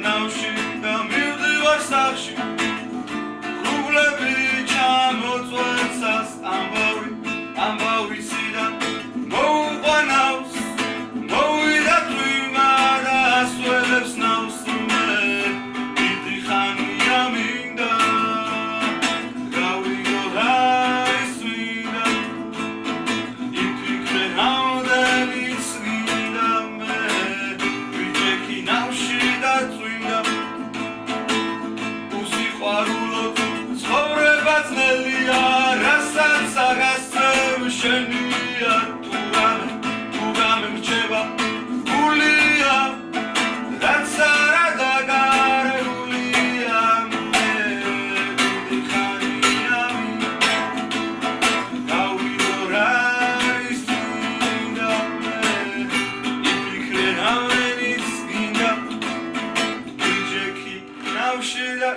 ნავში და მივდივარ სახში ღრუბლები ჩამოწვეცას ამბავი სიდან მოუყვანავს მოვიდა თვიმა და ასველებს ნავს მე დიდი ხანია მინდა გავიგო რა ის მინდა იფიქრე რამდენიც გინდა მე ვიჭექი ნავში და წვიმდა უსიყვარულოდ ცხოვრება ძნელია რასაც აღასწევ შენია თუ გამერჩება გულია რაც არა დაგარებულია მე დიდი ხანია გავიგო რა ის მინდა მე იფიქრე რამდენიც გინდა ვიჭექი ნავში და